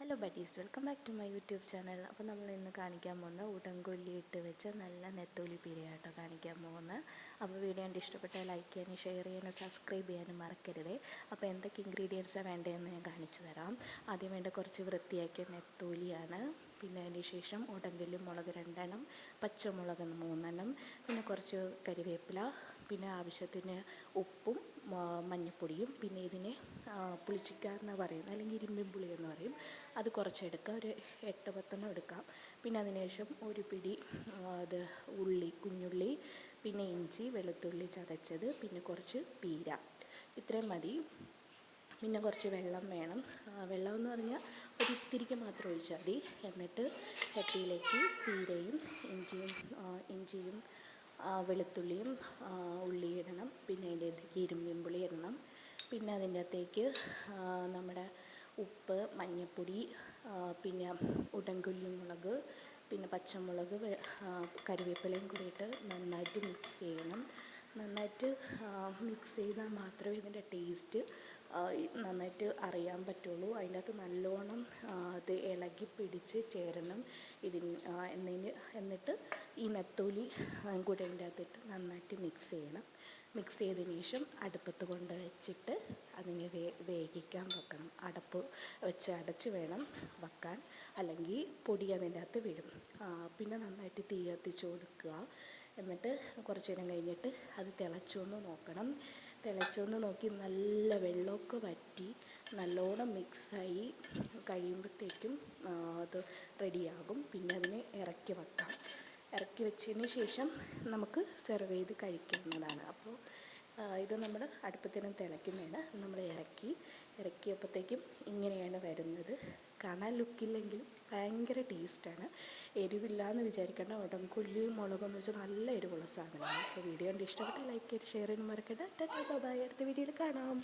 Hello buddies, welcome back to my YouTube channel. അപ്പോൾ നമ്മൾ ഇന്ന് കാണിക്കാൻ പോകുന്ന ഉടംകൊല്ലി ഇട്ട് വെച്ച നല്ല നെത്തോലി പീരയാട്ടോ കാണിക്കാൻ പോകുന്നത്. അപ്പോൾ വീഡിയോ കണ്ട് ഇഷ്ടപ്പെട്ടാൽ ലൈക്ക് ചെയ്യാനും ഷെയർ ചെയ്യാനും സബ്സ്ക്രൈബ് ചെയ്യാനും മറക്കരുതേ. അപ്പോൾ എന്തൊക്കെ ഇൻഗ്രീഡിയൻസാണ് വേണ്ടതെന്ന് ഞാൻ കാണിച്ചു തരാം. ആദ്യം വേണ്ട കുറച്ച് വൃത്തിയാക്കിയ നെത്തോലിയാണ്. പിന്നെ അതിന് ശേഷം ഉടംകൊല്ലി മുളക് 2 എണ്ണം, പച്ചമുളക് 3 എണ്ണം, പിന്നെ കുറച്ച് കരിവേപ്പില, പിന്നെ ആവശ്യത്തിന് ഉപ്പും മഞ്ഞൾപ്പൊടിയും, പിന്നെ ഇതിനെ പുളിച്ചിക്ക എന്ന് പറയുന്നത്, അല്ലെങ്കിൽ ഇരുമ്പിൻ പുളി എന്ന് പറയും, അത് കുറച്ചെടുക്കാം. ഒരു 8-10 എടുക്കാം. പിന്നെ അതിന് ശേഷം ഒരു പിടി ഇത് കുഞ്ഞുള്ളി, പിന്നെ ഇഞ്ചി വെളുത്തുള്ളി ചതച്ചത്, പിന്നെ കുറച്ച് പീര, ഇത്രയും മതി. പിന്നെ കുറച്ച് വെള്ളം വേണം. വെള്ളം എന്ന് പറഞ്ഞാൽ ഒരു ഇത്തിരിക്ക് മാത്രം ഒഴിച്ചാൽ മതി. എന്നിട്ട് ചട്ടിയിലേക്ക് പീരയും ഇഞ്ചിയും വെളുത്തുള്ളിയും ഉള്ളി ഇടണം. പിന്നെ അതിൻ്റെ അകത്തേക്ക് ഇരുമ്പിൻ പുളി ഇടണം. പിന്നെ അതിൻ്റെ അകത്തേക്ക് നമ്മുടെ ഉപ്പ്, മഞ്ഞൾപ്പൊടി, പിന്നെ ഉടംകൊല്ലി മുളക്, പിന്നെ പച്ചമുളക്, കരിവേപ്പിലയും കൂടി ഇട്ട് നന്നായിട്ട് മിക്സ് ചെയ്യണം. നന്നായിട്ട് മിക്സ് ചെയ്താൽ മാത്രമേ ഇതിൻ്റെ ടേസ്റ്റ് നന്നായിട്ട് അറിയാൻ പറ്റുള്ളൂ. അതിൻ്റെ അകത്ത് നല്ലോണം അത് ഇളകി പിടിച്ച് ചേരണം. എന്നിട്ട് ഈ നെത്തോലി കൂടെ അതിൻ്റെ അകത്തിട്ട് നന്നായിട്ട് മിക്സ് ചെയ്യണം. മിക്സ് ചെയ്തതിന് ശേഷം അടുപ്പത്ത് കൊണ്ട് വെച്ചിട്ട് അതിനെ വേവിക്കാൻ വെക്കണം. അടപ്പ് വെച്ച് അടച്ച് വേണം വെക്കാൻ, അല്ലെങ്കിൽ പൊടി അതിൻ്റെ അകത്ത് വീഴും. പിന്നെ നന്നായിട്ട് തീ കത്തിച്ച് കൊടുക്കുക. എന്നിട്ട് കുറച്ച് നേരം കഴിഞ്ഞിട്ട് അത് തിളച്ചൊന്ന് നോക്കണം. തിളച്ചൊന്ന് നോക്കി നല്ല വെള്ളമൊക്കെ വറ്റി നല്ലോണം മിക്സായി കഴിയുമ്പോഴത്തേക്കും അത് റെഡിയാകും. പിന്നെ അതിനെ ഇറക്കി വെക്കാം. ഇറക്കി വെച്ചതിന് ശേഷം നമുക്ക് സെർവ് ചെയ്ത് കഴിക്കാവുന്നതാണ്. അപ്പോൾ ഇത് നമ്മൾ അടുപ്പത്തിന് തിളയ്ക്കുന്നതാണ്. നമ്മൾ ഇറക്കിയപ്പോഴത്തേക്കും ഇങ്ങനെയാണ് വരുന്നത്. കാണാൻ ലുക്കില്ലെങ്കിലും ഭയങ്കര ടേസ്റ്റാണ്. എരിവില്ലാന്ന് വിചാരിക്കേണ്ട. ഉടംകൊല്ലിയും മുളകെന്ന് വെച്ചാൽ നല്ല എരിവുള്ള സാധനമാണ്. അപ്പോൾ വീഡിയോ കണ്ട് ഇഷ്ടപ്പെട്ടാൽ ലൈക്ക് ചെയ്ത് ഷെയർ ചെയ്യാൻ മറക്കണ്ട. Tata bye bye. അടുത്ത വീഡിയോയിൽ കാണാം.